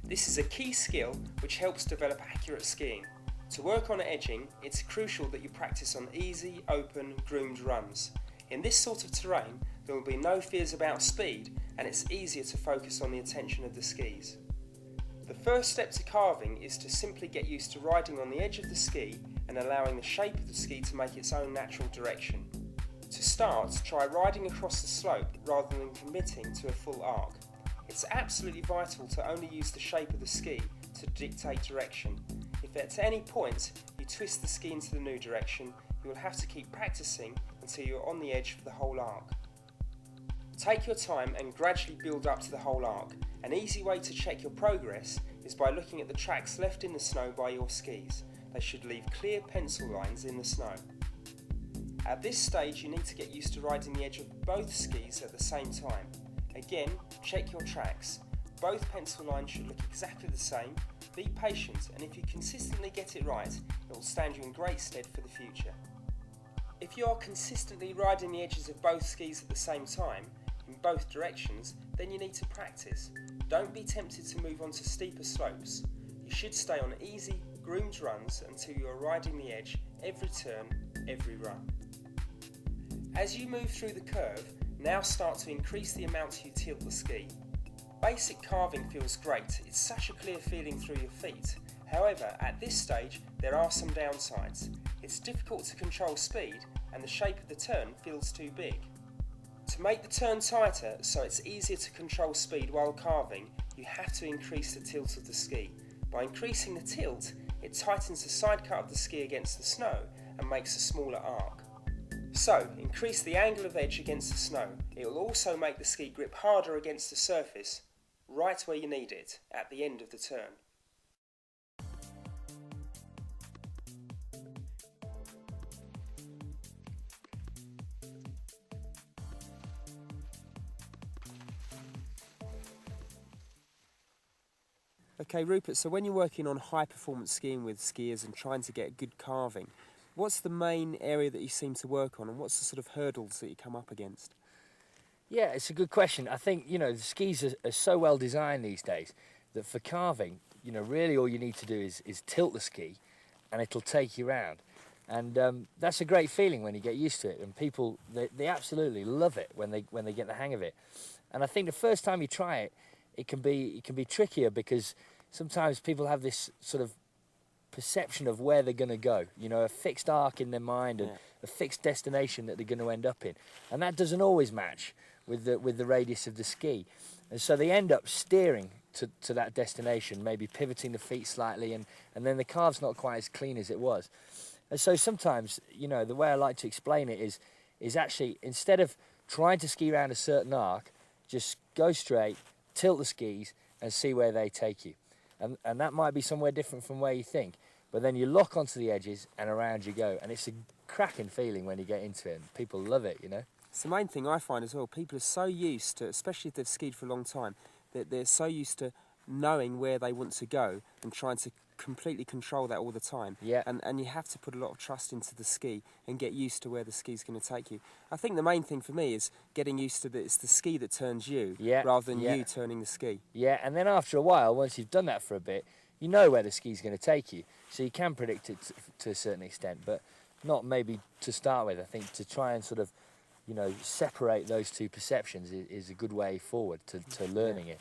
This is a key skill which helps develop accurate skiing. To work on edging, it's crucial that you practice on easy, open, groomed runs. In this sort of terrain, there will be no fears about speed, and it's easier to focus on the attention of the skis. The first step to carving is to simply get used to riding on the edge of the ski and allowing the shape of the ski to make its own natural direction. To start, try riding across the slope rather than committing to a full arc. It's absolutely vital to only use the shape of the ski to dictate direction. If at any point you twist the ski into the new direction, you will have to keep practicing until you're on the edge for the whole arc. Take your time and gradually build up to the whole arc. An easy way to check your progress is by looking at the tracks left in the snow by your skis. They should leave clear pencil lines in the snow. At this stage, you need to get used to riding the edge of both skis at the same time. Again, check your tracks. Both pencil lines should look exactly the same. Be patient, and if you consistently get it right, it will stand you in great stead for the future. If you are consistently riding the edges of both skis at the same time, in both directions, then you need to practice. Don't be tempted to move on to steeper slopes. You should stay on easy, groomed runs until you are riding the edge every turn, every run. As you move through the curve, now start to increase the amount you tilt the ski. Basic carving feels great, it's such a clear feeling through your feet. However, at this stage, there are some downsides. It's difficult to control speed, and the shape of the turn feels too big. To make the turn tighter so it's easier to control speed while carving, you have to increase the tilt of the ski. By increasing the tilt, it tightens the side cut of the ski against the snow and makes a smaller arc. So, increase the angle of edge against the snow. It will also make the ski grip harder against the surface, right where you need it, at the end of the turn. Okay, Rupert, so when you're working on high performance skiing with skiers and trying to get good carving, what's the main area that you seem to work on, and what's the sort of hurdles that you come up against? Yeah, it's a good question. I think, the skis are so well designed these days that for carving, really all you need to do is tilt the ski and it'll take you round. And that's a great feeling when you get used to it, and people, they absolutely love it when they get the hang of it. And I think the first time you try it, it can be trickier, because sometimes people have this sort of perception of where they're going to go, a fixed arc in their mind and a fixed destination that they're going to end up in, and that doesn't always match with the radius of the ski, and so they end up steering to that destination, maybe pivoting the feet slightly, and then the carve's not quite as clean as it was. And so sometimes, the way I like to explain it is actually, instead of trying to ski around a certain arc, just go straight, tilt the skis and see where they take you. And that might be somewhere different from where you think, but then you lock onto the edges and around you go, and it's a cracking feeling when you get into it, and people love it, It's the main thing I find as well. People are so used to, especially if they've skied for a long time, that they're so used to knowing where they want to go and trying to completely control that all the time. Yeah. And you have to put a lot of trust into the ski and get used to where the ski's going to take you. I think the main thing for me is getting used to that it's the ski that turns you, rather than you turning the ski. Yeah, and then after a while, once you've done that for a bit, you know where the ski's going to take you, so you can predict it to a certain extent, but not maybe to start with. I think to try and sort of, separate those two perceptions is a good way forward to learning it.